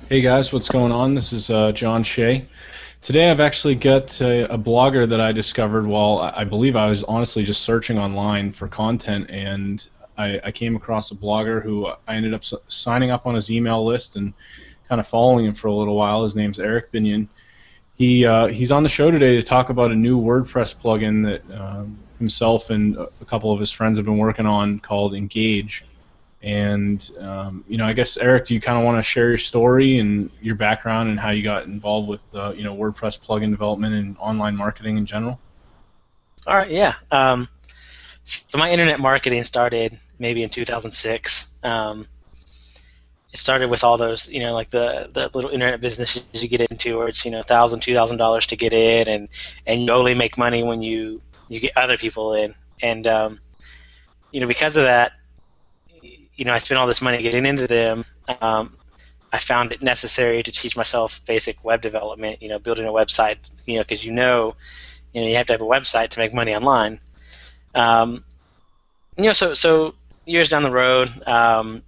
Hey guys, what's going on? This is John Shea. Today I've actually got a blogger that I discovered while I believe I was honestly just searching online for content, and I came across a blogger who I ended up signing up on his email list and kind of following him for a little while. His name's Binnion. He's on the show today to talk about a new WordPress plugin that himself and a couple of his friends have been working on called Engage. And I guess Eric, do you kind of want to share your story and your background and how you got involved with WordPress plugin development and online marketing in general? All right, yeah. So my internet marketing started maybe in 2006. It started with all those, like the little internet businesses you get into, where it's $1,000, $2,000 to get in, and you only make money when you get other people in, and because of that, I spent all this money getting into them. I found it necessary to teach myself basic web development, building a website, because you have to have a website to make money online. So years down the road, I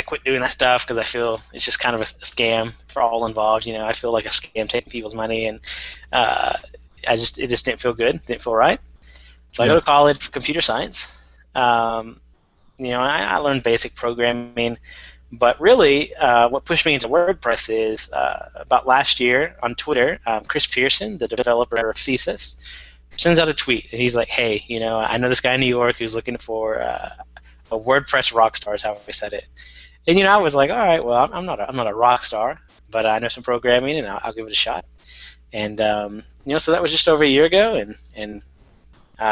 quit doing that stuff because I feel it's just kind of a scam for all involved. I feel like a scam taking people's money, and it just didn't feel good, didn't feel right. So I go Yeah. to college for computer science. I learned basic programming, but really, what pushed me into WordPress is about last year on Twitter, Chris Pearson, the developer of Thesis, sends out a tweet, and he's like, "Hey, I know this guy in New York who's looking for a WordPress rock star," is how we said it. And I was like, "All right, well, I'm not a rock star, but I know some programming, and I'll give it a shot." And so that was just over a year ago, and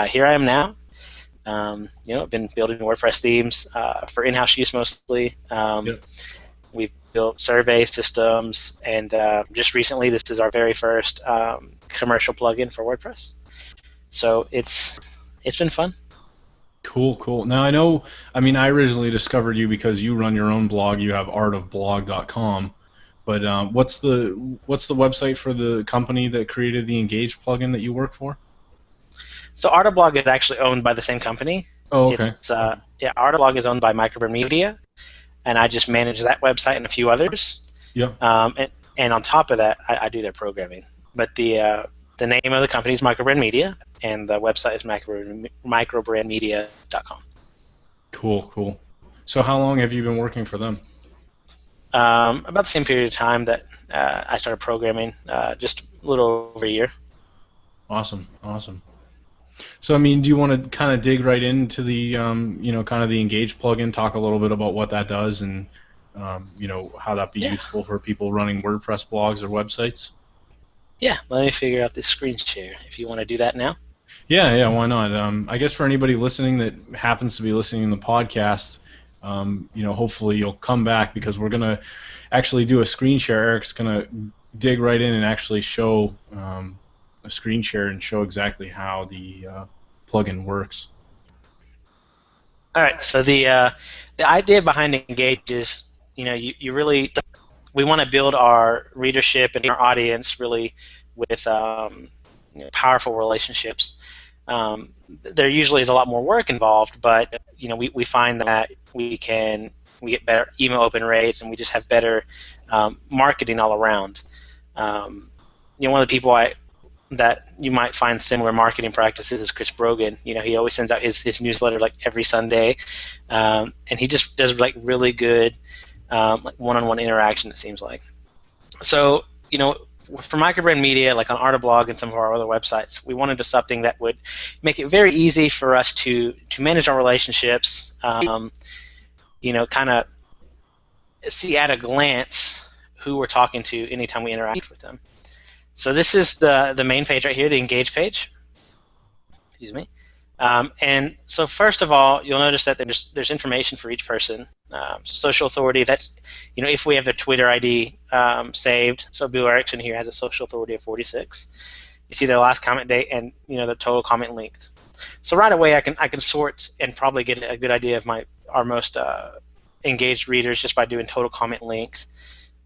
here I am now. I've been building WordPress themes for in-house use mostly. Yep. We've built survey systems, and just recently, this is our very first commercial plugin for WordPress. So it's been fun. Cool, cool. Now I originally discovered you because you run your own blog. You have artofblog.com. But what's the website for the company that created the Engage plugin that you work for? So Artablog is actually owned by the same company. Oh, okay. It's Artablog is owned by Microburn Media, and I just manage that website and a few others. Yep. And on top of that, I do their programming. But the name of the company is Microbrand Media, and the website is microbrandmedia.com. Cool, cool. So how long have you been working for them? About the same period of time that I started programming, just a little over a year. Awesome, awesome. So, do you want to kind of dig right into the, kind of the Engage plugin, talk a little bit about what that does and, how that'd be Yeah. useful for people running WordPress blogs or websites? Yeah, let me figure out this screen share if you want to do that now. Yeah, yeah, why not? I guess for anybody listening that happens to be listening to the podcast, hopefully you'll come back because we're going to actually do a screen share. Eric's going to dig right in and actually show a screen share and show exactly how the plugin works. All right, so the idea behind Engage is, you really, we want to build our readership and our audience really with powerful relationships. There usually is a lot more work involved, but we find that we get better email open rates, and we just have better marketing all around. One of the people that you might find similar marketing practices is Chris Brogan. He always sends out his newsletter like every Sunday, and he just does like really good like one-on-one interaction, it seems like. So for Microbrand Media, like on Artablog and some of our other websites, we wanted something that would make it very easy for us to manage our relationships. Kind of see at a glance who we're talking to anytime we interact with them. So this is the main page right here, the Engage page. Excuse me. And so first of all, you'll notice that there's information for each person. So social authority, that's if we have their Twitter ID saved. So Bill Erickson here has a social authority of 46. You see their last comment date and the total comment length. So right away I can sort and probably get a good idea of our most engaged readers just by doing total comment length.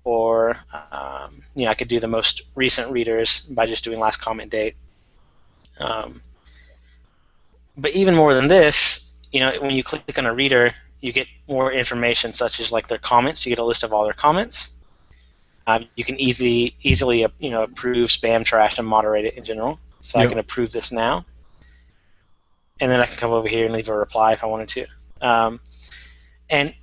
Or I could do the most recent readers by just doing last comment date. But even more than this, when you click on a reader, you get more information such as like their comments. You get a list of all their comments. You can easily approve spam, trash, and moderate it in general. So I Yep. can approve this now, and then I can come over here and leave a reply if I wanted to. And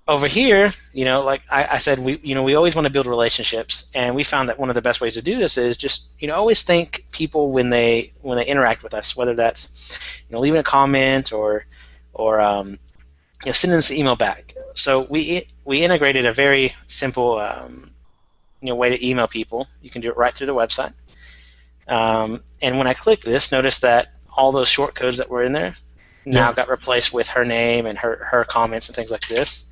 over here, like I said, we always want to build relationships, and we found that one of the best ways to do this is just always thank people when they interact with us, whether that's leaving a comment or sending us an email back. So we integrated a very simple way to email people. You can do it right through the website. And when I click this, notice that all those short codes that were in there now Yep. got replaced with her name and her comments and things like this.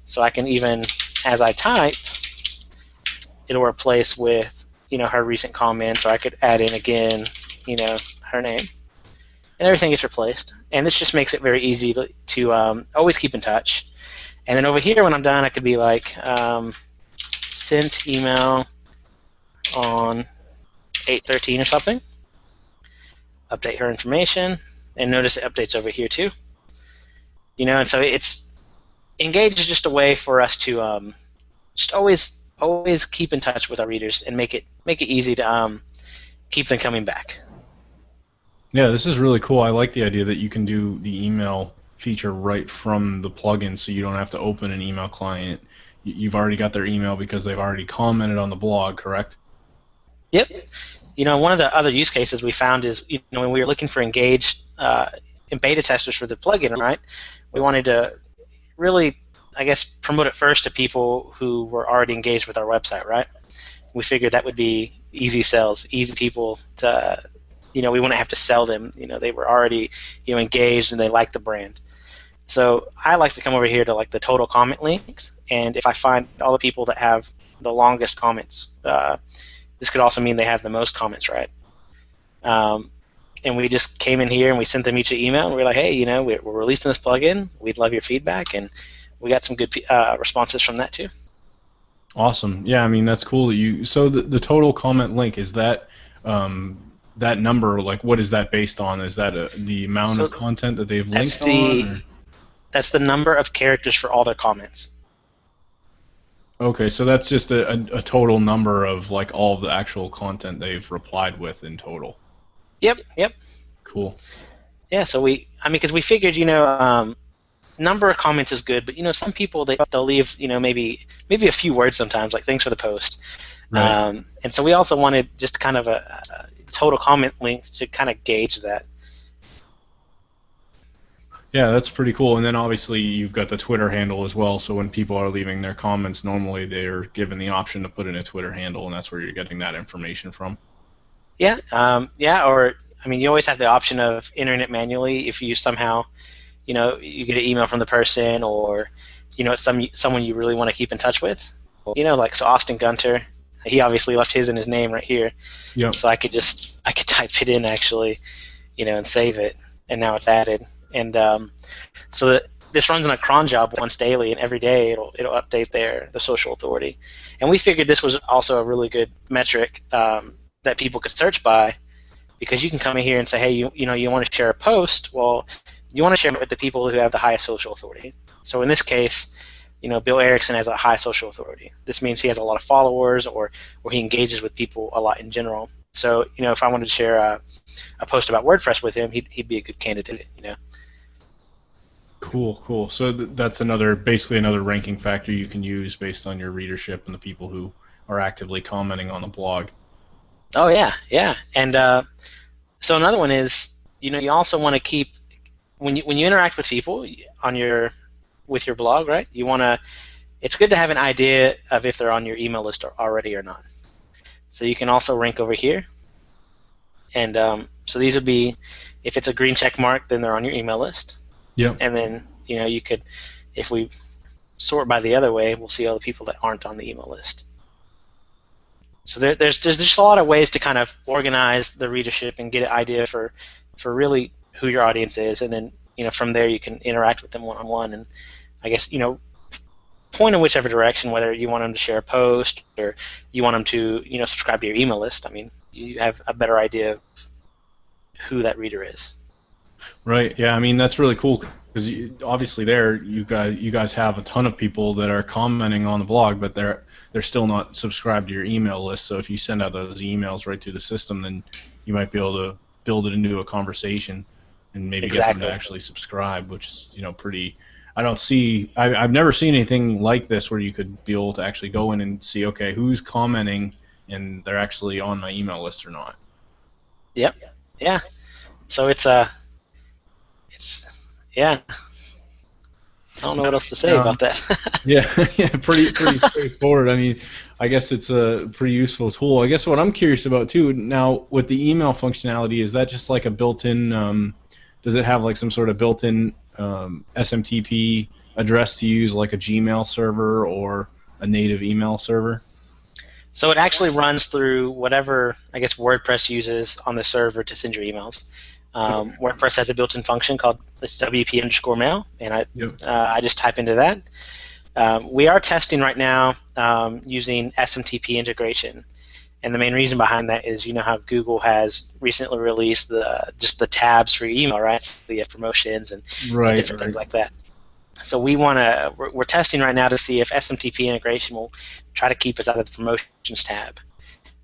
So I can even, as I type, it'll replace with her recent comments, or I could add in again, her name, and everything gets replaced. And this just makes it very easy to always keep in touch. And then over here, when I'm done, I could be like, sent email on 8/13 or something. Update her information, and notice it updates over here too. And so it's Engage is just a way for us to just always keep in touch with our readers and make it easy to keep them coming back. Yeah, this is really cool. I like the idea that you can do the email feature right from the plugin, so you don't have to open an email client. You've already got their email because they've already commented on the blog, correct? Yep. One of the other use cases we found is when we were looking for engaged and beta testers for the plugin, right? We wanted to really, I guess, promote it first to people who were already engaged with our website, right? We figured that would be easy sells, easy people to, we wouldn't have to sell them. They were already, engaged and they liked the brand. So I like to come over here to like the total comment links, and if I find all the people that have the longest comments, this could also mean they have the most comments, right? And we just came in here and we sent them each an email, and we were like, hey, we're releasing this plugin. We'd love your feedback, and we got some good responses from that too. Awesome. Yeah, I mean that's cool that you. So the total comment link is that that number, like what is that based on? Is that the amount So of content that they've that's linked on? Or? that's the number of characters for all their comments. Okay, so that's just a total number of like all of the actual content they've replied with in total. Yep. Cool. Yeah. So because we figured, number of comments is good, but some people they'll leave, maybe a few words sometimes, like thanks for the post. Right. And so we also wanted just kind of a total comment links to kind of gauge that. Yeah, that's pretty cool. And then obviously you've got the Twitter handle as well. So when people are leaving their comments, normally they're given the option to put in a Twitter handle, and that's where you're getting that information from. Yeah. Or you always have the option of entering it manually if you somehow, you get an email from the person, or it's someone you really want to keep in touch with. Like so Austin Gunter, he obviously left his and his name right here. Yep. So I could type it in actually, and save it, and now it's added. And so this runs on a cron job once daily, and every day it'll update the social authority. And we figured this was also a really good metric that people could search by, because you can come in here and say, hey, you want to share a post? Well, you want to share it with the people who have the highest social authority. So in this case, Bill Erickson has a high social authority. This means he has a lot of followers, or he engages with people a lot in general. So if I wanted to share a post about WordPress with him, he'd be a good candidate. Cool. So that's basically another ranking factor you can use based on your readership and the people who are actively commenting on the blog. Oh yeah. And so another one is, you also want to keep when you interact with people with your blog, right? It's good to have an idea of if they're on your email list already or not. So you can also rank over here, and so these would be, if it's a green check mark, then they're on your email list. Yep. And then you could, if we sort by the other way, we'll see all the people that aren't on the email list. So there's just a lot of ways to kind of organize the readership and get an idea for really who your audience is, and then from there you can interact with them one-on-one, and I guess point in whichever direction, whether you want them to share a post or you want them to subscribe to your email list. You have a better idea of who that reader is. Right. Yeah. That's really cool. Because obviously there you guys have a ton of people that are commenting on the blog, but they're still not subscribed to your email list. So if you send out those emails right through the system, then you might be able to build it into a conversation and maybe get them to Exactly. actually subscribe, which is pretty. I've never seen anything like this where you could be able to actually go in and see, okay, who's commenting and they're actually on my email list or not. Yep. Yeah. So it's yeah. I don't know what else to say Um, about that. Yeah, yeah, pretty straightforward. I mean, I guess it's a pretty useful tool. I guess what I'm curious about too now with the email functionality, is that just like a built-in? Does it have like some sort of built-in SMTP address to use, like a Gmail server or a native email server? So it actually runs through whatever I guess WordPress uses on the server to send your emails. Okay. WordPress has a built-in function called it's WP_mail, and Yep. I just type into that. We are testing right now using SMTP integration, and the main reason behind that is you know how Google has recently released the tabs for your email, right? So you have promotions and Right. different things Right. like that. So we're testing right now to see if SMTP integration will try to keep us out of the promotions tab,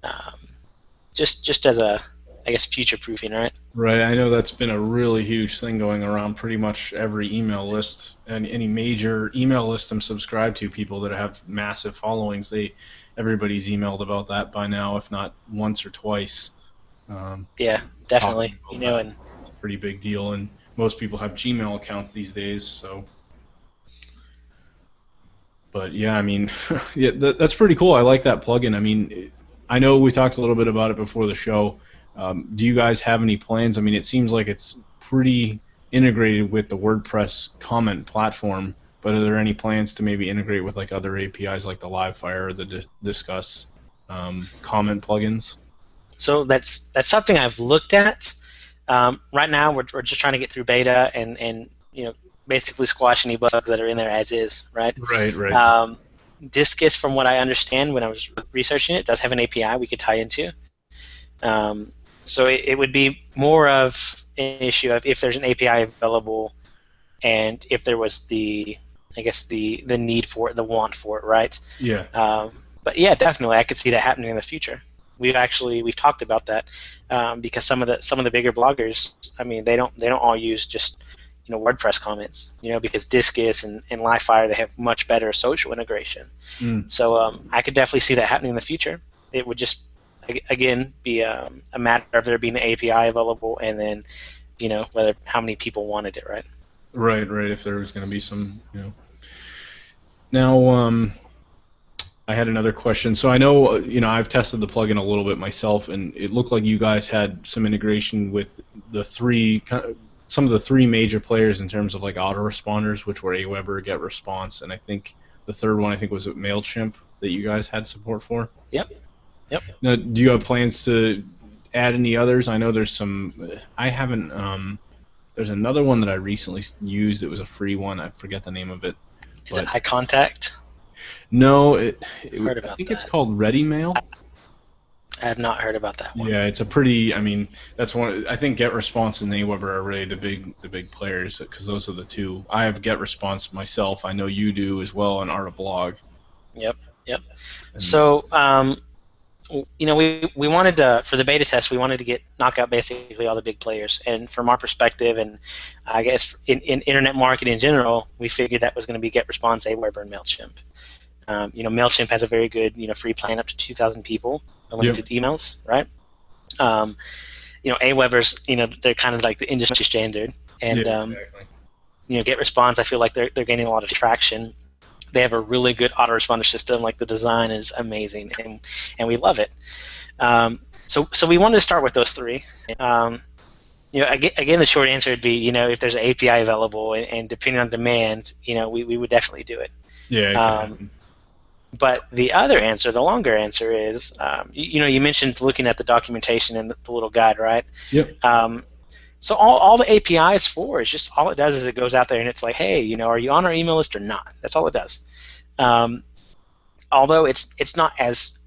um, just as a I guess future proofing, right? Right. I know that's been a really huge thing going around pretty much every email list and any major email list I'm subscribed to, people that have massive followings, everybody's emailed about that by now, if not once or twice. Yeah, Talking definitely. about that. And It's a pretty big deal, and most people have Gmail accounts these days, so but yeah, I mean, yeah, that's pretty cool. I like that plugin. I mean, I know we talked a little bit about it before the show. Do you guys have any plans? I mean, it seems like it's pretty integrated with the WordPress comment platform, but are there any plans to maybe integrate with like other APIs like the Livefire or the Discuss comment plugins? so that's something I've looked at. Right now, we're just trying to get through beta and basically squash any bugs that are in there as is, right? Right, right. Um, Discus, from what I understand when I was researching it, does have an API we could tie into. Um, so it would be more of an issue of if there's an API available and if there was I guess the need for it, the want for it, right? Yeah. But yeah, definitely, I could see that happening in the future. We've talked about that because some of the bigger bloggers, I mean, they don't all use just WordPress comments, because Discus and Livefire, they have much better social integration. Mm. So I could definitely see that happening in the future. It would just again be a matter of there being an API available, and then whether how many people wanted it, right? Right, right. If there was going to be some. Now, I had another question. So I know, I've tested the plugin a little bit myself, and it looked like you guys had some integration with some of the three major players in terms of like autoresponders, which were Aweber, GetResponse, and I think the third one was Mailchimp that you guys had support for. Yep. Yep. Now, do you have plans to add any others? I know there's some. I haven't. There's another one that I recently used. It was a free one. I forget the name of it. Is it But Eye Contact? no, I've heard I about think it's that. called ReadyMail. I have not heard about that one. Yeah, it's a pretty. I mean, that's one. I think GetResponse and Aweber are really the big players because those are the two. I have GetResponse myself. I know you do as well on Art of Blog. Yep. Yep. And So we wanted to, for the beta test, we wanted to knock out basically all the big players, and from our perspective, and I guess in internet marketing in general, we figured that was going to be GetResponse, Aweber, and Mailchimp. Mailchimp has a very good free plan up to 2,000 people, yep. unlimited emails, right? Aweber's they're kind of like the industry standard, Yeah, and exactly. GetResponse, I feel like they're gaining a lot of traction. They have a really good autoresponder system. Like the design is amazing, and we love it. So we wanted to start with those three. Again, the short answer would be, if there's an API available and depending on demand, we would definitely do it. Yeah, it can happen. But the other answer, the longer answer is, you mentioned looking at the documentation and the little guide, right? Yep. So all the API is for is just all it does is it goes out there and it's like, hey, are you on our email list or not? That's all it does. Although it's not as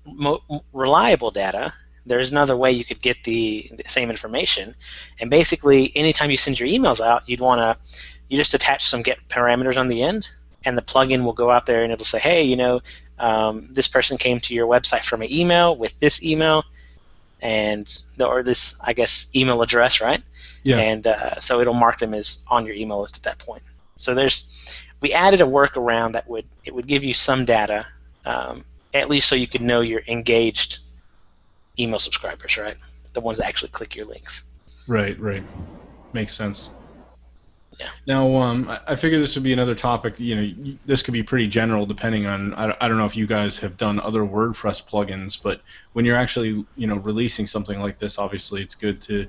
reliable data, there's another way you could get the same information. And basically, anytime you send your emails out, you'd want to, you just attach some get parameters on the end, and the plugin will go out there and it'll say, hey, this person came to your website from an email with this email, or this, I guess, email address, right? Yeah. And so it'll mark them as on your email list at that point. So we added a workaround that would give you some data, at least so you could know your engaged email subscribers, right? The ones that actually click your links. Right. Makes sense. Yeah. Now, I figure this would be another topic. This could be pretty general, depending on. I don't know if you guys have done other WordPress plugins, but when you're actually, releasing something like this, obviously it's good to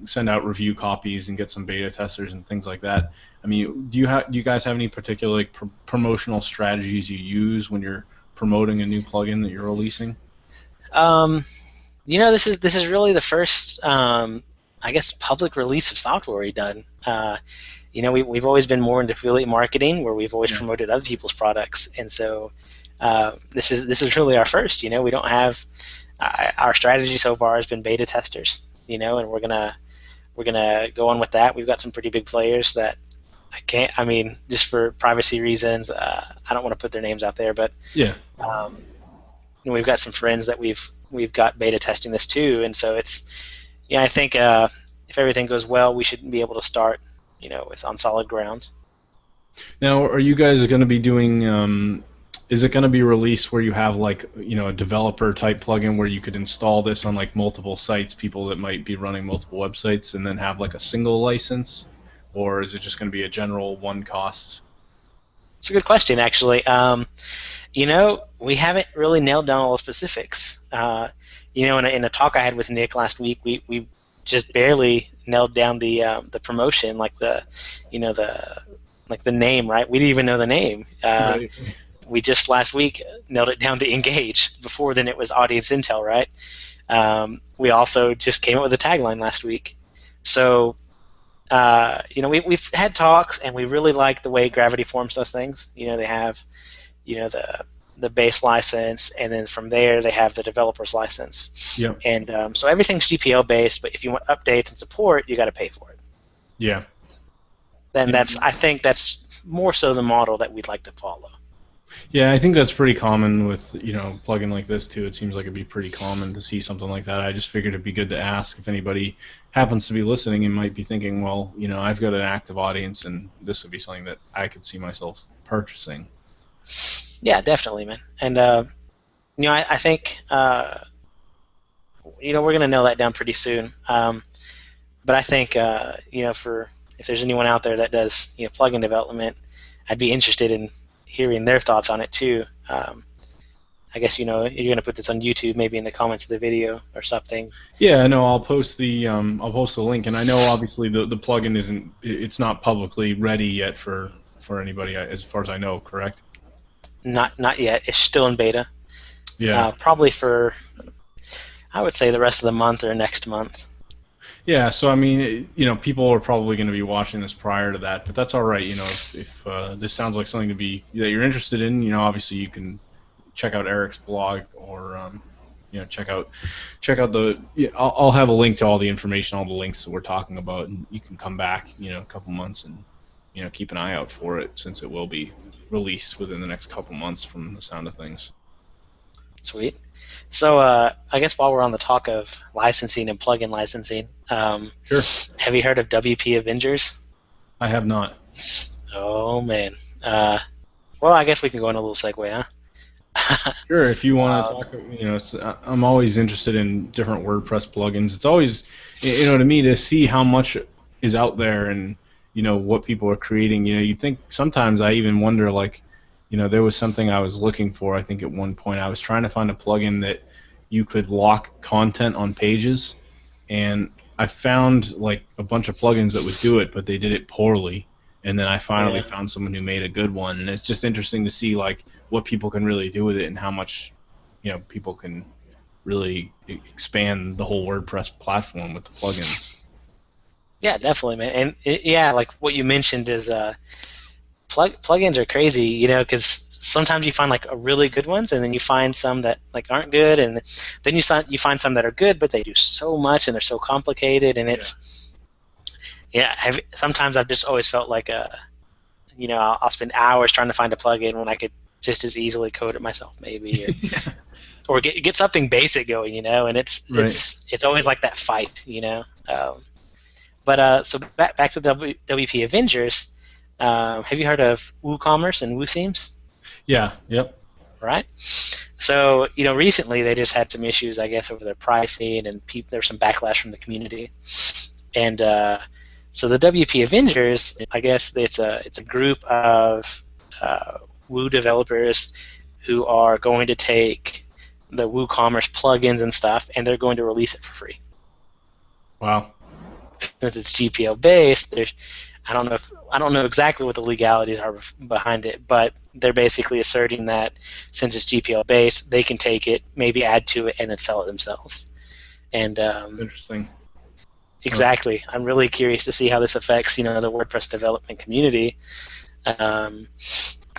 send out review copies and get some beta testers and things like that. I mean, do you guys have any particular promotional strategies you use when you're promoting a new plugin that you're releasing? This is really the first, I guess, public release of software we've done. We've always been more into affiliate marketing, where we've always promoted other people's products, and so this is really our first. We don't have our strategy so far has been beta testers. And we're gonna go on with that. We've got some pretty big players that just for privacy reasons, I don't want to put their names out there, but yeah, we've got some friends that we've got beta testing this too, and so it's. I think if everything goes well, we should be able to start, on solid ground. Now, are you guys going to be doing? Is it going to be released where you have a developer type plugin where you could install this on multiple sites, people that might be running multiple websites, and then have a single license, or is it just going to be a general one cost? It's a good question, actually. We haven't really nailed down all the specifics. In a talk I had with Nick last week, we just barely nailed down the promotion, the name, right? We didn't even know the name. Right. We just last week nailed it down to engage. Before then, it was audience intel, right? We also just came up with a tagline last week. So, we've had talks, and we really like the way Gravity Forms does things. They have, the base license, and then from there they have the developer's license. Yep. And so everything's GPL based, but if you want updates and support, you got to pay for it. Yeah. Then I think that's more so the model that we'd like to follow. Yeah, I think that's pretty common with plugin like this too. It seems like it'd be pretty common to see something like that. I just figured it'd be good to ask if anybody happens to be listening and might be thinking, well, I've got an active audience, and this would be something that I could see myself purchasing. Yeah, definitely, man. And I think we're going to nail that down pretty soon. But I think for if there's anyone out there that does plugin development, I'd be interested in hearing their thoughts on it too. I guess you're going to put this on YouTube, maybe in the comments of the video or something. Yeah, no, I'll post the link, and I know obviously the plugin it's not publicly ready yet for anybody, as far as I know, correct? Not yet. It's still in beta. Yeah. Probably for, I would say, the rest of the month or next month. Yeah. So I mean, people are probably going to be watching this prior to that, but that's all right. If this sounds like something that you're interested in, obviously you can check out Eric's blog, or check out the. I'll have a link to all the information, all the links that we're talking about, and you can come back, a couple months and keep an eye out for it, since it will be released within the next couple months from the sound of things. Sweet. So I guess while we're on the talk of licensing and plugin licensing, sure. Have you heard of WP Avengers? I have not. Oh, man. Well, I guess we can go on a little segue, huh? Sure, if you want to talk, I'm always interested in different WordPress plugins. It's always, to me, to see how much is out there and what people are creating. You think sometimes I even wonder, there was something I was looking for. I think at one point I was trying to find a plugin that you could lock content on pages, and I found a bunch of plugins that would do it, but they did it poorly. And then I finally found someone who made a good one, and it's just interesting to see what people can really do with it and how much people can really expand the whole WordPress platform with the plugins. Yeah, definitely, man. And like what you mentioned is plugins are crazy, because sometimes you find really good ones, and then you find some that aren't good, and then you find some that are good, but they do so much and they're so complicated, and Yeah, sometimes I've just always felt like I'll spend hours trying to find a plugin when I could just as easily code it myself, maybe, Yeah. or get something basic going, and it's Right. it's it's always like that fight. But so back to WP Avengers. Have you heard of WooCommerce and WooThemes? Yeah. Yep. Right. So recently they just had some issues, I guess, over their pricing, and there's some backlash from the community. And so the WP Avengers, I guess it's a group of Woo developers who are going to take the WooCommerce plugins and stuff, and they're going to release it for free. Wow. Since it's GPL based, I don't know exactly what the legalities are behind it, but they're basically asserting that since it's GPL based, they can take it, maybe add to it, and then sell it themselves. And Interesting. exactly, I'm really curious to see how this affects the WordPress development community. Um,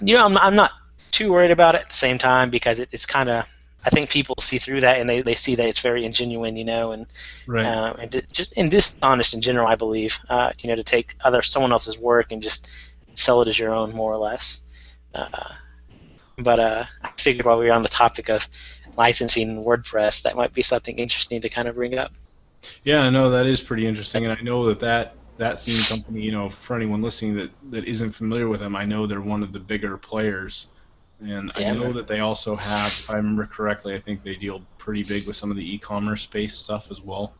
I'm not too worried about it at the same time, because it's kind of, I think people see through that, and they see that it's very ingenuine, Right. and just and dishonest in general, I believe. To take someone else's work and just sell it as your own, more or less. Uh, but I figured while we were on the topic of licensing WordPress, that might be something interesting to kind of bring up. Yeah, I know that is pretty interesting, and I know that theme company, for anyone listening that isn't familiar with them, I know they're one of the bigger players, and I Yeah, know man. that they also have, if I remember correctly, I think they deal pretty big with some of the e-commerce based stuff as well.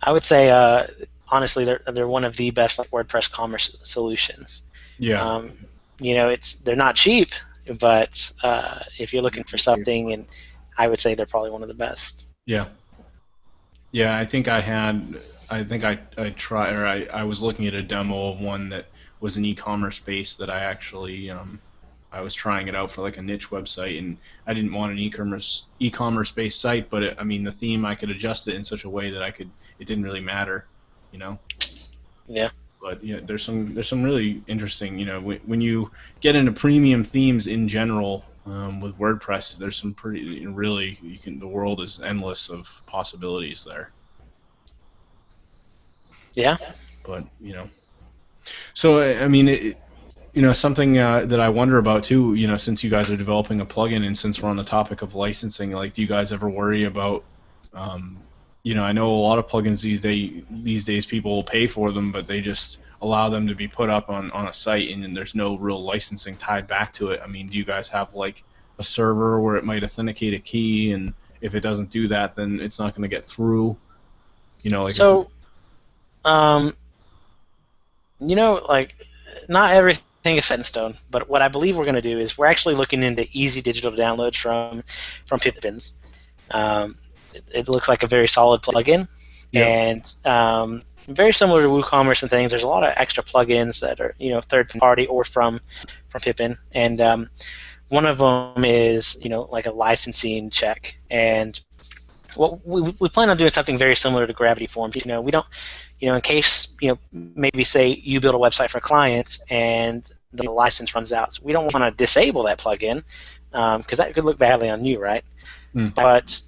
I would say, honestly, they're one of the best WordPress commerce solutions. Yeah. Um, they're not cheap, but if you're looking for something, and I would say they're probably one of the best. Yeah. Yeah, I think I tried, or I was looking at a demo of one that was an e-commerce base that I actually I was trying it out for like a niche website, and I didn't want an e-commerce based site, but I mean the theme I could adjust it in such a way that it didn't really matter, you know. Yeah. But yeah, there's some really interesting, when you get into premium themes in general with WordPress, there's some pretty really the world is endless of possibilities there. Yeah. But so I mean, something that I wonder about too, since you guys are developing a plugin, and since we're on the topic of licensing, like, do you guys ever worry about, I know a lot of plugins these days people will pay for them, but they just allow them to be put up on a site, and then there's no real licensing tied back to it. I mean, do you guys have like a server where it might authenticate a key, and if it doesn't do that, then it's not going to get through? Like, is it? So, um, like, not everything is set in stone, but what I believe we're going to do is we're actually looking into easy digital downloads from Pippins. It looks like a very solid plugin, Yep. and very similar to WooCommerce and things. There's a lot of extra plugins that are third party or from Pippin, and one of them is like a licensing check. And what we plan on doing something very similar to Gravity Forms. We don't, in case maybe say you build a website for clients and the license runs out, so we don't want to disable that plugin, because that could look badly on you, right? Hmm. But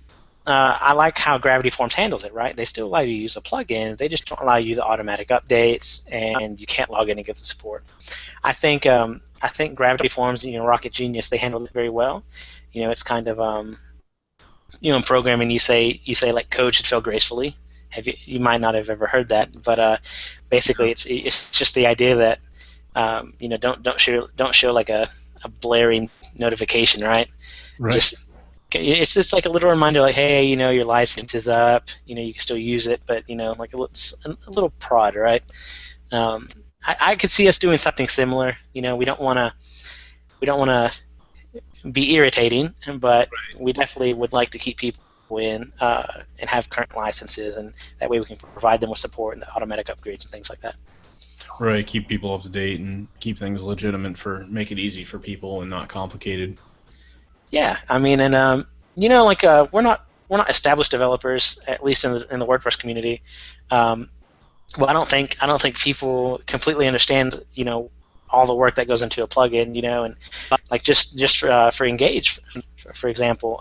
I like how Gravity Forms handles it, right? They still allow you to use a plugin. They just don't allow you the automatic updates, and you can't log in and get the support. I think Gravity Forms, Rocket Genius, they handle it very well. It's kind of in programming, you say like code should fail gracefully. You might not have ever heard that, but basically it's just the idea that don't show like a blaring notification, right? Right. Just it's just like a little reminder, like, hey, your license is up. You can still use it, but like a little prod, right? I could see us doing something similar. We don't want to be irritating, but we definitely would like to keep people in and have current licenses, and that way we can provide them with support and automatic upgrades and things like that. Right, keep people up to date and keep things legitimate, make it easy for people and not complicated. Yeah, I mean, and like we're not established developers, at least in the WordPress community. Well, I don't think people completely understand all the work that goes into a plugin, and like just for Engage, for example,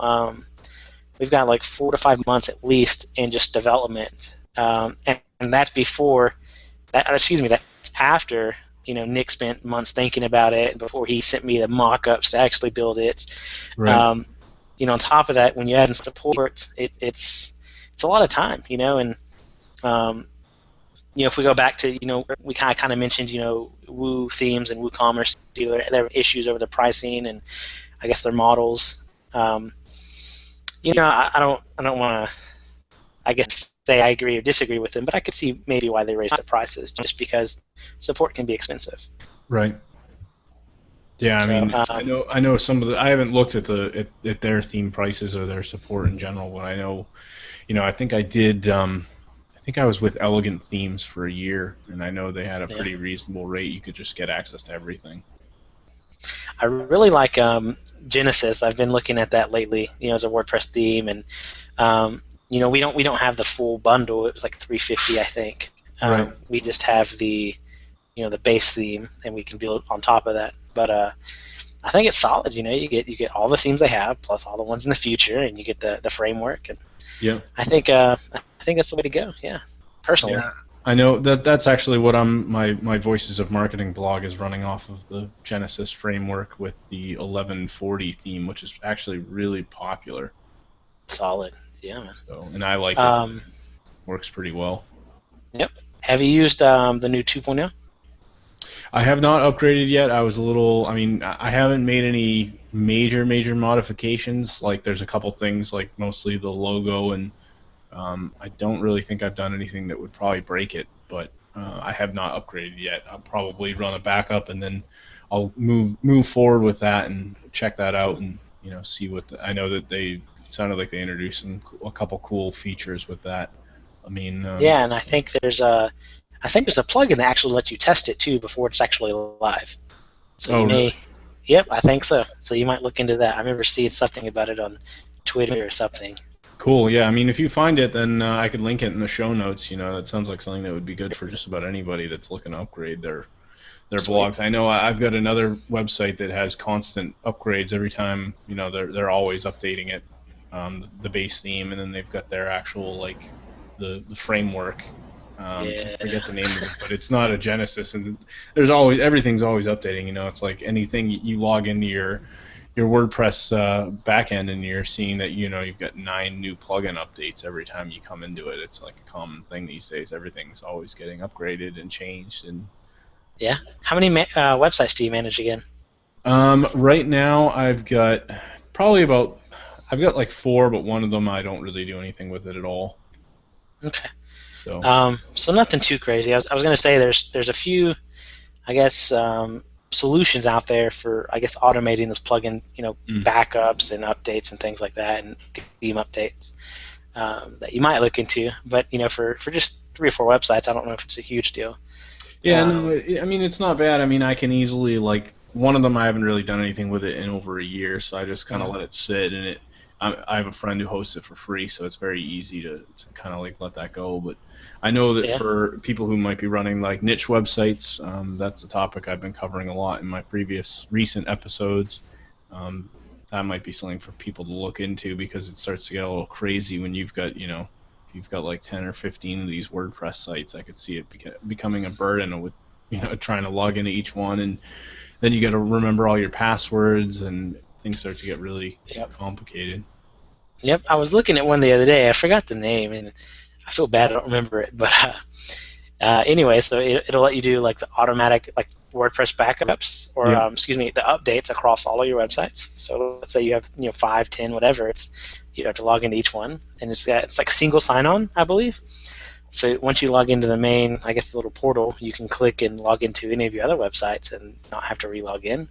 we've got like 4 to 5 months at least in just development, and that's before that's after Nick spent months thinking about it before he sent me the mock-ups to actually build it. Right. On top of that, when you add in support, it's a lot of time, and if we go back to, we kind of mentioned, Woo themes and WooCommerce, there are issues over the pricing and I guess their models. I don't want to, I guess, say I agree or disagree with them, but I could see maybe why they raised the prices, just because support can be expensive. Right. Yeah, I So mean, I know some of the. I haven't looked at at their theme prices or their support in general, but I know, I think I did. I think I was with Elegant Themes for a year, and I know they had a yeah, pretty reasonable rate. You could just get access to everything. I really like Genesis. I've been looking at that lately, as a WordPress theme, and we don't have the full bundle. It was like $350, I think. Right. We just have the base theme, and we can build on top of that. But I think it's solid. You get all the themes they have, plus all the ones in the future, and you get the framework. And Yeah. I think that's the way to go. Yeah, personally. Yeah. I know that's actually what my Voices of Marketing blog is running off of, the Genesis framework with the 1140 theme, which is actually really popular. Solid. Yeah, man. So, and I like it. Works pretty well. Yep. Have you used the new 2.0? I have not upgraded yet. I was a little. I mean, I haven't made any major modifications. Like, there's a couple things, like mostly the logo, and I don't really think I've done anything that would probably break it. But I have not upgraded yet. I'll probably run a backup, and then I'll move forward with that and check that out, and see what I know that they it sounded like they introduced a couple cool features with that. I mean, Yeah, and I think there's a plugin that actually lets you test it too before it's actually live. So you may, really? yep, I think so. So you might look into that. I remember seeing something about it on Twitter or something. Cool. Yeah. I mean, if you find it, then I could link it in the show notes. That sounds like something that would be good for just about anybody that's looking to upgrade their Sweet. blogs. I know I've got another website that has constant upgrades every time. They're always updating it, the base theme, and then they've got their actual, like, the framework. I Yeah. forget the name of it, but it's not a Genesis, and everything's always updating. It's like anything you log into your WordPress backend, and you're seeing that you've got 9 new plugin updates every time you come into it. It's like a common thing these days. Everything's always getting upgraded and changed. And Yeah. How many websites do you manage again? right now I've got like 4, but one of them I don't really do anything with it at all. Okay. So So nothing too crazy. I was going to say there's a few, I guess, solutions out there for, I guess, automating this plugin, backups and updates and things like that, and theme updates that you might look into. But for just 3 or 4 websites, I don't know if it's a huge deal. yeah, no, I mean, it's not bad. I mean, I can easily, like, one of them I haven't really done anything with it in over a year, so I just kind of let it sit, and I have a friend who hosts it for free, so it's very easy to kind of, like, let that go. But I know that Yeah. for people who might be running, like, niche websites, that's a topic I've been covering a lot in my recent episodes. That might be something for people to look into, because it starts to get a little crazy when you've got, if you've got like 10 or 15 of these WordPress sites. I could see it becoming a burden with, trying to log into each one, and then you got to remember all your passwords, and things start to get really complicated. Yep. I was looking at one the other day. I forgot the name, and I feel bad I don't remember it. But anyway, so it'll let you do like the automatic, like, WordPress backups, or Yeah. the updates across all of your websites. So let's say you have 5, 10, whatever. It's you have to log into each one, and it's like single sign-on, I believe. So once you log into the main, I guess, the little portal, you can click and log into any of your other websites and not have to re-log in.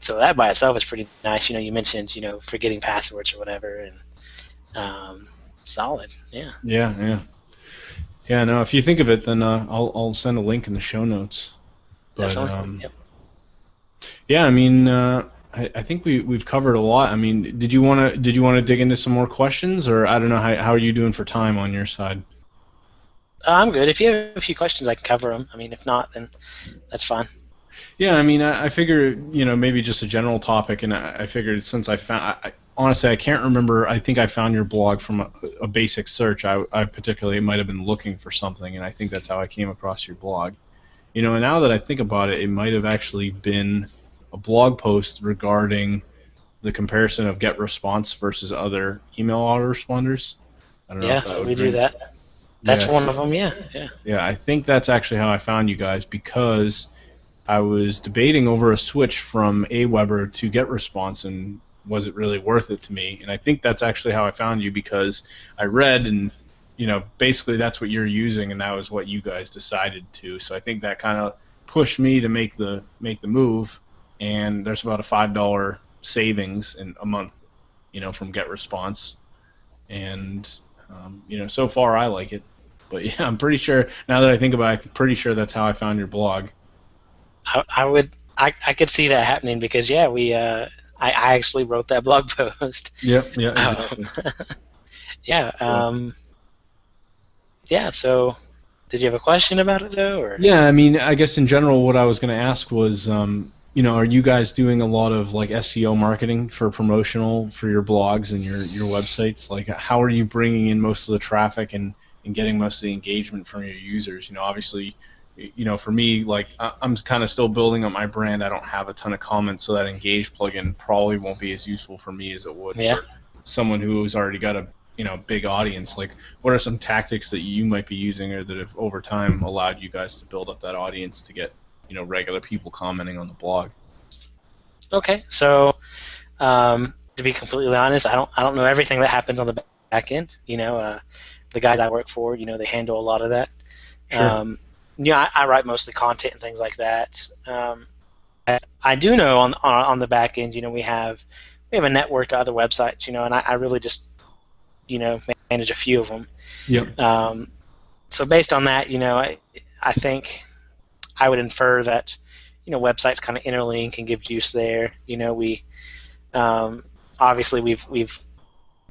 So that by itself is pretty nice. You mentioned forgetting passwords or whatever, and solid. Yeah. Yeah. No, if you think of it, then I'll send a link in the show notes. But Definitely. Yep. yeah, I mean, I think we've covered a lot. I mean, did you want to dig into some more questions, or I don't know, how are you doing for time on your side? I'm good. If you have a few questions, I can cover them. I mean, if not, then that's fine. Yeah, I mean, I figure, maybe just a general topic, and I figured, since honestly, I can't remember. I think I found your blog from a basic search. I particularly might have been looking for something, and I think that's how I came across your blog. And now that I think about it, it might have actually been a blog post regarding the comparison of get response versus other email autoresponders. I don't know if Yeah, that so would we do ring. that. That's Yes. one of them. Yeah, yeah, Yeah, I think that's actually how I found you guys because I was debating over a switch from Aweber to GetResponse, and was it really worth it to me? And I think that's actually how I found you because I read and basically that's what you're using, and that was what you guys decided to. So I think that kind of pushed me to make the move. And there's about a $5 savings in a month, from GetResponse, and so far I like it. But yeah, I'm pretty sure now that I think about it, I'm pretty sure that's how I found your blog. I would. I could see that happening because yeah, I actually wrote that blog post. Yep, yeah, Um, exactly. yeah, So, yeah. So, did you have a question about it though, or? yeah, I mean, I guess in general, what I was going to ask was, are you guys doing a lot of like SEO marketing for promotional for your blogs and your websites? Like, how are you bringing in most of the traffic and getting most of the engagement from your users? Obviously, for me, like I'm kind of still building up my brand. I don't have a ton of comments, so that Engage plugin probably won't be as useful for me as it would Yeah. for someone who's already got a big audience. Like, what are some tactics that you might be using or that have over time allowed you guys to build up that audience to get regular people commenting on the blog? Okay. So, to be completely honest, I don't know everything that happens on the back end. The guys I work for, they handle a lot of that. Sure. I write mostly content and things like that. I do know on the back end, we have a network of other websites, and I really just manage a few of them. Yep. So based on that, I think I would infer that websites kind of interlink and give juice there. We obviously we've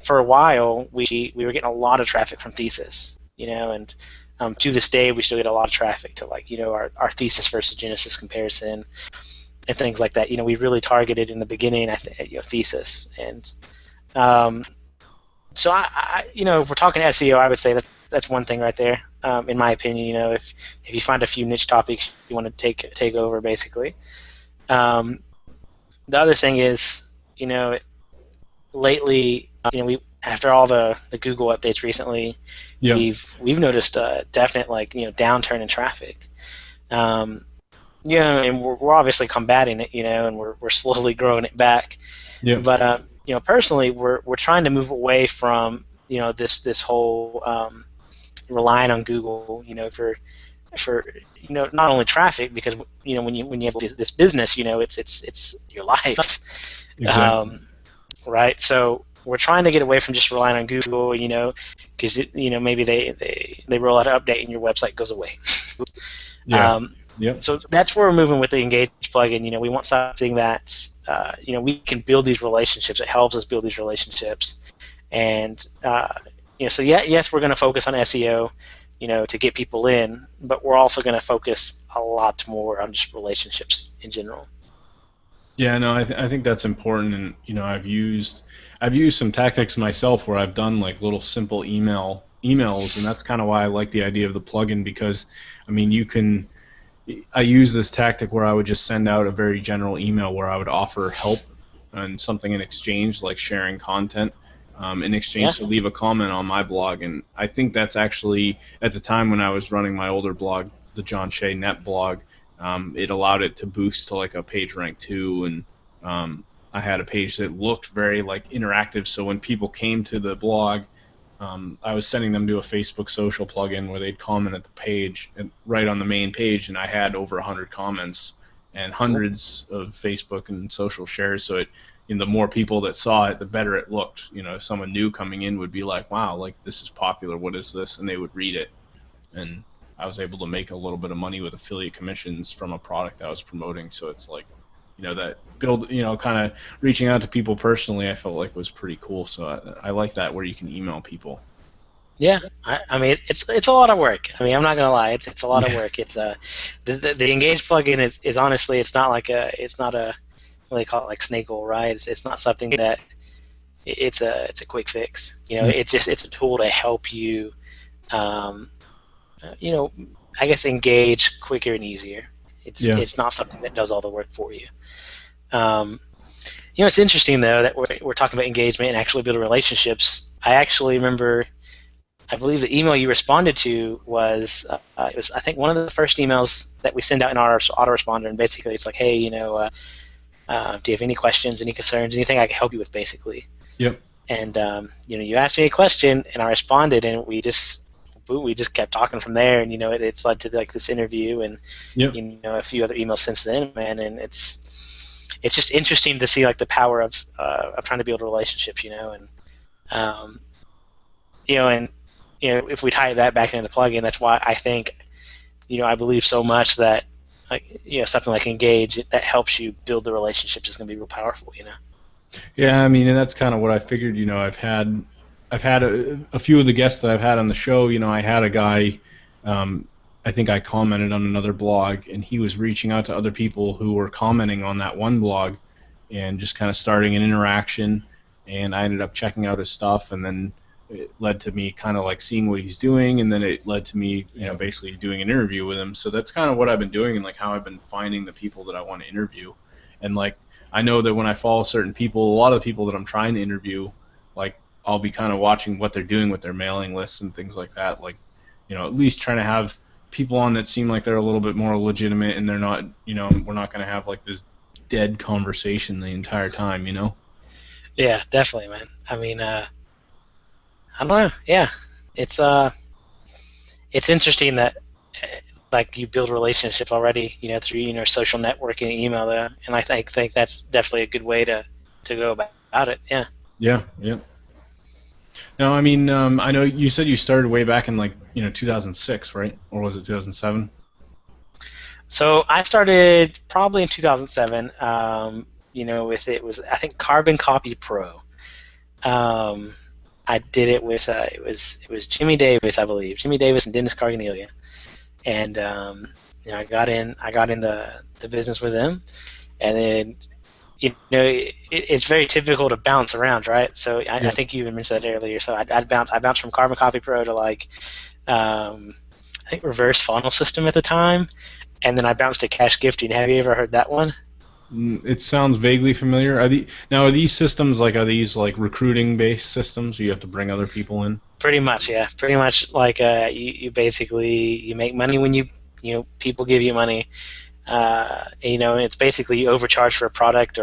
for a while we were getting a lot of traffic from Thesis, and to this day we still get a lot of traffic to our Thesis versus Genesis comparison and things like that. We really targeted in the beginning, I think, Thesis, and so if we're talking SEO, I would say that's one thing right there. In my opinion, if you find a few niche topics you want to take over, basically. The other thing is, lately, we after all the Google updates recently, Yep. we've noticed a definite downturn in traffic. And we're obviously combating it, and we're slowly growing it back. Yep. But personally, we're trying to move away from this whole relying on Google, for not only traffic, because when you have this business, it's your life. Exactly. Right? So we're trying to get away from just relying on Google, because maybe they roll out an update and your website goes away. Yeah. Yep. So that's where we're moving with the Engage plugin. We want something that we can build these relationships. It helps us build these relationships, and so yes, we're going to focus on SEO, to get people in, but we're also going to focus a lot more on just relationships in general. Yeah, no, I think that's important, and I've used some tactics myself where I've done like little simple emails, and that's kind of why I like the idea of the plugin because, I mean, I use this tactic where I would just send out a very general email where I would offer help and something in exchange, like sharing content, in exchange to leave a comment on my blog. And I think that's actually, at the time when I was running my older blog, the John Shea Net blog, it allowed it to boost to like a page rank 2, and I had a page that looked very like interactive. So when people came to the blog, I was sending them to a Facebook social plugin where they'd comment at the page and right on the main page, and I had over 100 comments and hundreds of Facebook and social shares. So the more people that saw it, the better it looked. If someone new coming in would be like, "Wow, like this is popular. What is this?" And they would read it, and I was able to make a little bit of money with affiliate commissions from a product I was promoting. So it's like, that build, kind of reaching out to people personally, I felt like was pretty cool. So I like that where you can email people. Yeah, I mean it's a lot of work. I mean, I'm not gonna lie, it's a lot of work. It's the Engage plugin is honestly, it's not a what do they call it, like snake oil, right? It's not something that it's a quick fix. Yeah. It's a tool to help you, um, you know, I guess engage quicker and easier. Yeah. It's not something that does all the work for you. Um, it's interesting though that we're talking about engagement and actually building relationships. I actually remember, I believe the email you responded to was it was, I think, one of the first emails that we send out in our autoresponder, and basically it's like, hey, do you have any questions, any concerns, anything I can help you with, basically. Yep. And you asked me a question, and I responded, and we just kept talking from there, and it's led to like this interview, and Yep. a few other emails since then, man. And it's just interesting to see like the power of trying to build relationships, and um, and if we tie that back into the plugin, that's why I think I believe so much that like something like Engage that helps you build the relationships is going to be real powerful. Yeah, I mean, and that's kind of what I figured. I've had a few of the guests that I've had on the show. I had a guy, I think I commented on another blog, and he was reaching out to other people who were commenting on that one blog, and just kind of starting an interaction. And I ended up checking out his stuff, and then it led to me kind of like seeing what he's doing, and then it led to me, basically doing an interview with him. So that's kind of what I've been doing, and like how I've been finding the people that I want to interview, and like. I know that when I follow certain people, a lot of the people that I'm trying to interview, like I'll be kind of watching what they're doing with their mailing lists and things like that. Like, at least trying to have people on that seem like they're a little bit more legitimate and they're not, we're not going to have like this dead conversation the entire time. Yeah, definitely, man. I mean, I don't know. Yeah, it's interesting that like you build relationships already, through social networking and email there, and I think that's definitely a good way to go about it. Yeah. Yeah, yeah. Now, I mean, I know you said you started way back in like 2006, right? Or was it 2007? So I started probably in 2007. With it was, I think, Carbon Copy Pro. I did it with it was Jimmy Davis, I believe, Jimmy Davis and Dennis Carganelia, and I got in the business with them, and then it's very typical to bounce around, right? So I Yeah. think you even mentioned that earlier. So I bounced from Carbon Copy Pro to like I think Reverse Funnel System at the time, and then I bounced to Cash Gifting. Have you ever heard that one? It sounds vaguely familiar. Are these systems like recruiting based systems? Where you have to bring other people in. Pretty much, yeah. Pretty much like you basically you make money when people give you money. It's basically you overcharge for a product,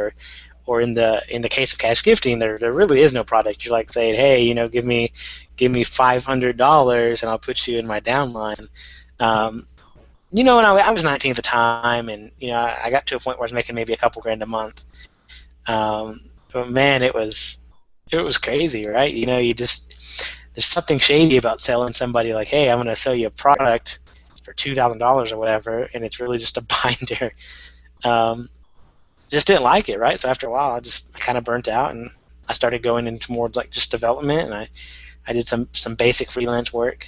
or in the case of Cash Gifting, there really is no product. You're like saying, hey, give me $500 and I'll put you in my downline. And I was 19 at the time, and I got to a point where I was making maybe a couple grand a month. But man, it was crazy, right? You just there's something shady about selling somebody like, hey, I'm going to sell you a product for $2,000 or whatever, and it's really just a binder. Just didn't like it, right? So after a while, I kind of burnt out, and I started going into more like just development, and I did some basic freelance work,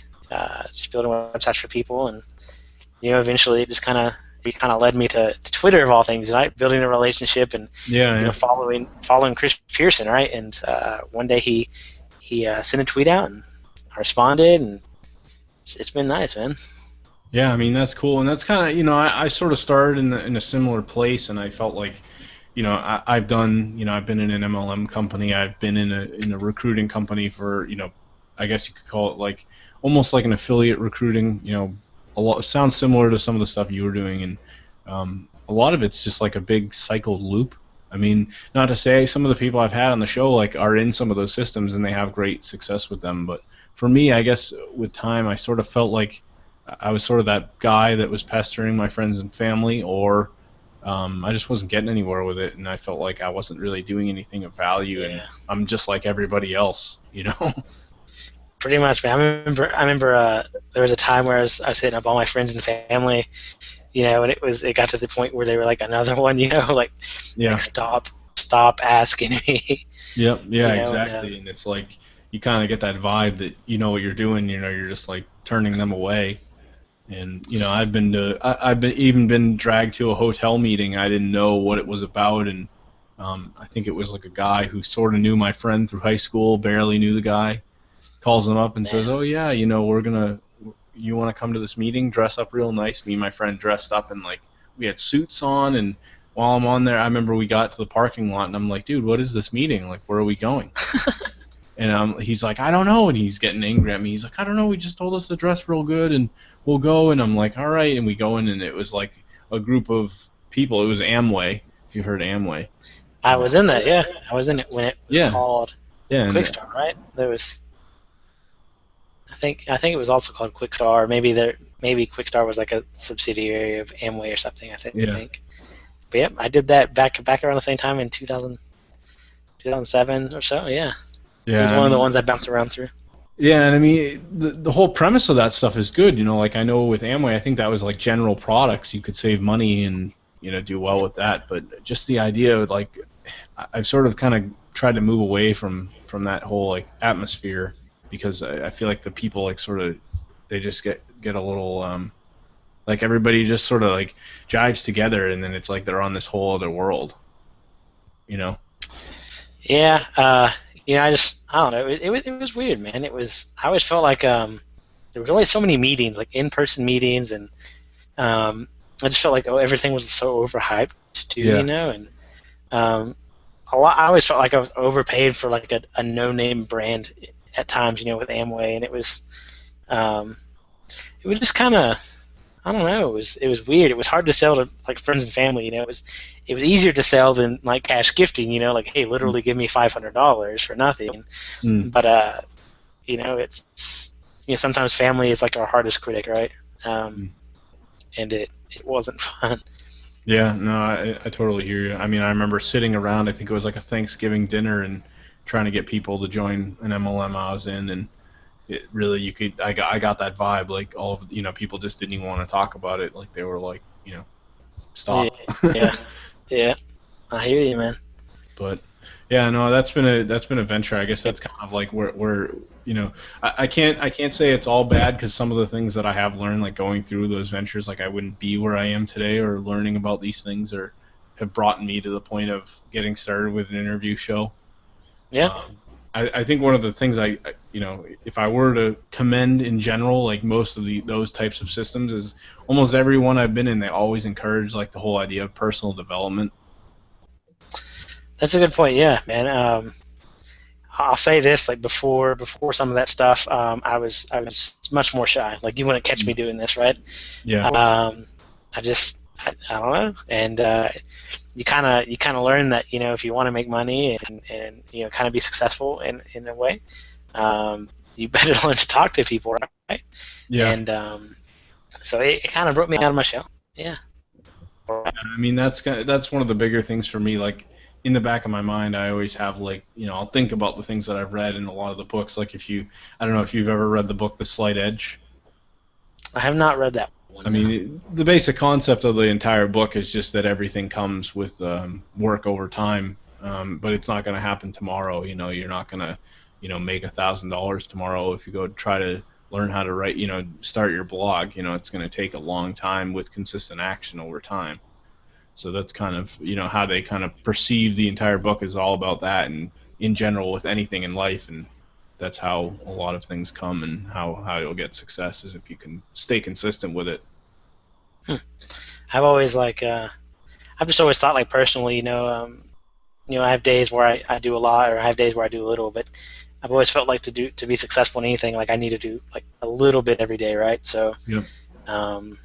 just building websites for people, and eventually it just kind of led me to Twitter of all things, right? Building a relationship and Yeah. following Chris Pearson, right? And one day he sent a tweet out, and I responded, and it's been nice, man. Yeah, I mean that's cool, and that's kind of I sort of started in a similar place, and I felt like I've done I've been in an MLM company, I've been in a recruiting company for I guess you could call it like almost like an affiliate recruiting. A lot sounds similar to some of the stuff you were doing, and a lot of it's just like a big cycled loop. I mean, not to say some of the people I've had on the show like are in some of those systems and they have great success with them, but for me, I guess with time, I sort of felt like I was sort of that guy that was pestering my friends and family, or I just wasn't getting anywhere with it, and I felt like I wasn't really doing anything of value, and Yeah, I'm just like everybody else. pretty much, man. I remember there was a time where I was hitting up all my friends and family, and it got to the point where they were like another one, like Yeah. stop asking me, Yep. Yeah. and Exactly. And it's like you kind of get that vibe that you know what you're doing. You're just like turning them away. And I've been even been dragged to a hotel meeting. I didn't know what it was about, and I think it was like a guy who sort of knew my friend through high school, barely knew the guy, calls him up and says, Man. "Oh yeah, you want to come to this meeting? Dress up real nice." Me and my friend dressed up and like we had suits on, and while I'm on there, I remember we got to the parking lot and I'm like, "Dude, what is this meeting? Like, where are we going?" And he's like, "I don't know," and he's getting angry at me. He's like, "I don't know. We just told us to dress real good, and we'll go." And I'm like, "All right." And we go in, and it was like a group of people. It was Amway, if you heard Amway. I was in that, yeah. I was in it when it was Yeah, called yeah, and Quickstar, right? There was, I think it was also called Quickstar. Maybe Quickstar was like a subsidiary of Amway or something. I yeah, think. But yep, I did that back around the same time in 2007 or so. Yeah, it was yeah. I one of the mean, ones I bounced around through. yeah, and I mean the whole premise of that stuff is good. Like I know with Amway, I think that was like general products. You could save money and do well with that. But just the idea of like I've sort of kind of tried to move away from that whole like atmosphere because I feel like the people like sort of they just get a little like everybody just sort of like jives together and then it's like they're on this whole other world, you know? Yeah, I don't know. It was weird, man. I always felt like there was always so many meetings, like in-person meetings, and I just felt like everything was so overhyped too, Yeah. and um, a lot. I always felt like I was overpaid for like a no-name brand at times, with Amway, and um, it was just kind of, I don't know. It was weird. It was hard to sell to like friends and family. It was easier to sell than like cash gifting. Like, hey, Mm. literally give me $500 for nothing. Mm. But it's sometimes family is like our hardest critic, right? Mm. And it wasn't fun. Yeah, no, I totally hear you. I mean, I remember sitting around, I think it was like a Thanksgiving dinner and trying to get people to join an MLM I was in and it really I got that vibe like all of people just didn't even want to talk about it like they were like Yeah, stop. yeah, yeah. I hear you, man. But yeah, no, that's been a venture. I guess that's kind of like where I can't say it's all bad because some of the things that I have learned like going through those ventures like I wouldn't be where I am today or learning about these things or have brought me to the point of getting started with an interview show. Yeah, I think one of the things if I were to commend in general, like most of those types of systems, is almost everyone I've been in, they always encourage like the whole idea of personal development. that's a good point. Yeah, man. I'll say this: like before some of that stuff, I was much more shy. Like you wouldn't catch me doing this, right? Yeah, I don't know, and you kind of learn that if you want to make money and kind of be successful in a way, you better learn to talk to people, right? yeah. And so it kind of broke me out of my shell. Yeah. I mean, that's one of the bigger things for me. Like in the back of my mind, I always have like I'll think about the things that I've read in a lot of the books. Like I don't know if you've ever read the book The Slight Edge. I have not read that I one. No. mean, the basic concept of the entire book is just that everything comes with work over time, but it's not going to happen tomorrow. You're not going to, make $1,000 tomorrow if you go try to learn how to write. Start your blog. It's going to take a long time with consistent action over time. So that's kind of, how they kind of perceive the entire book is all about that, and in general with anything in life, and that's how a lot of things come, and how you'll get success is if you can stay consistent with it. Hmm. I've always I've just always thought like personally, I have days where I do a lot, or I have days where I do a little, but I've always felt like to be successful in anything, like I need to do like a little bit every day, right? So, Yep. um,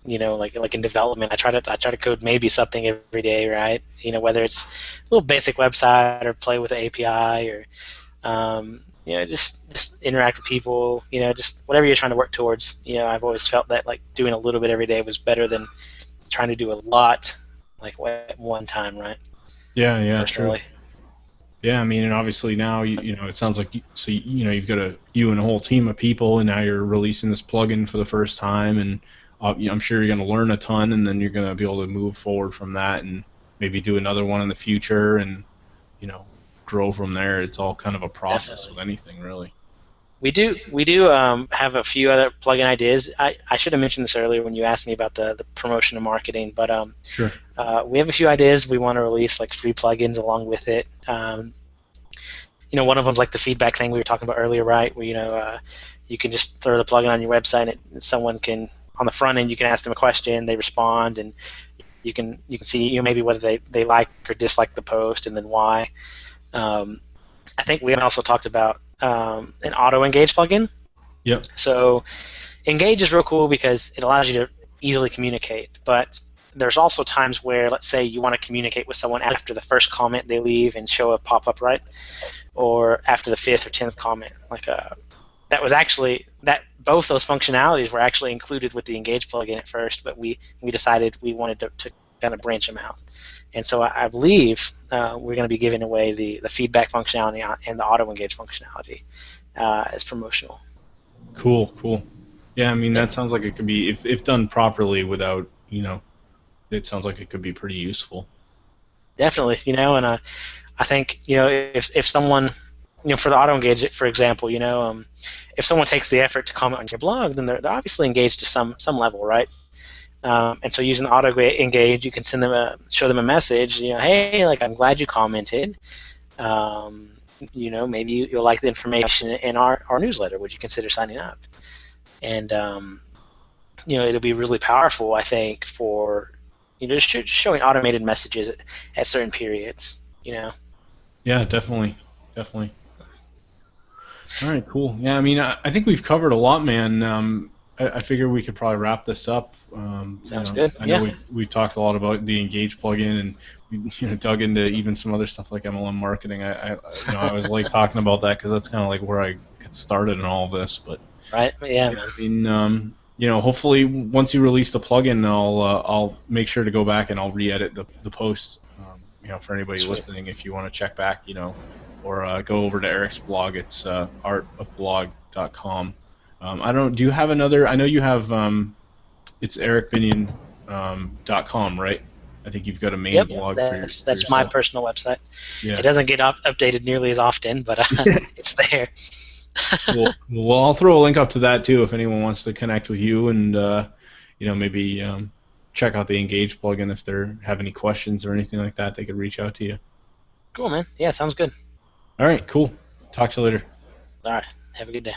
like in development, I try to code maybe something every day, right? Whether it's a little basic website or play with the API or just interact with people, just whatever you're trying to work towards. I've always felt that like doing a little bit every day was better than trying to do a lot like at one time, right? Yeah, yeah, true. Personally. Yeah, I mean, and obviously now it sounds like so you've got you and a whole team of people, and now you're releasing this plugin for the first time, and I'm sure you're going to learn a ton, and then you're going to be able to move forward from that, and maybe do another one in the future, and you know grow from there. It's all kind of a process Definitely. with anything, really. We do have a few other plugin ideas. I should have mentioned this earlier when you asked me about the promotion and marketing, but Sure. we have a few ideas. We want to release like free plugins along with it. One of them's like the feedback thing we were talking about earlier, right? Where you can just throw the plugin on your website, and someone can on the front end you can ask them a question, they respond, and you can see maybe whether they like or dislike the post and then why. Um, I think we also talked about an auto engage plugin. Yep. So engage is real cool because it allows you to easily communicate, but there's also times where, let's say, you want to communicate with someone after the first comment they leave and show a pop-up, right? Or after the fifth or 10th comment. That was actually that both those functionalities were actually included with the Engage plugin at first, but we decided we wanted to kind of branch them out. And so I believe we're going to be giving away the feedback functionality and the auto engage functionality as promotional. Cool. Yeah, I mean Yeah, that sounds like it could be if done properly without it sounds like it could be pretty useful. definitely. And I think if someone for the auto engage, for example, if someone takes the effort to comment on your blog, then they're obviously engaged to some level, right? And so using the auto engage, you can show them a message. Hey, like I'm glad you commented. Um, maybe you'll like the information in our newsletter. Would you consider signing up? And it'll be really powerful, I think, for showing automated messages at certain periods. Yeah, definitely. All right, cool. Yeah, I mean, I think we've covered a lot, man. I figure we could probably wrap this up. Sounds good. I know Yeah. we've talked a lot about the Engage plugin, and we dug into even some other stuff like MLM marketing. I was like talking about that because that's kind of like where I get started in all of this. But Right. Yeah, yeah, man. I mean, hopefully once you release the plugin, I'll make sure to go back and I'll re-edit the posts. For anybody Sweet. listening, if you want to check back, or go over to Eric's blog. It's artofblog.com. I don't. Do you have another? I know you have. It's ericbinnion.com, right? I think you've got a main Yep. blog for That's my yourself. personal website. It Yeah. doesn't get updated nearly as often, but it's there. Cool. Well, I'll throw a link up to that too if anyone wants to connect with you and maybe check out the Engage plugin if they have any questions or anything like that. They could reach out to you. Cool, man. Yeah, sounds good. All right. Cool. Talk to you later. All right. Have a good day.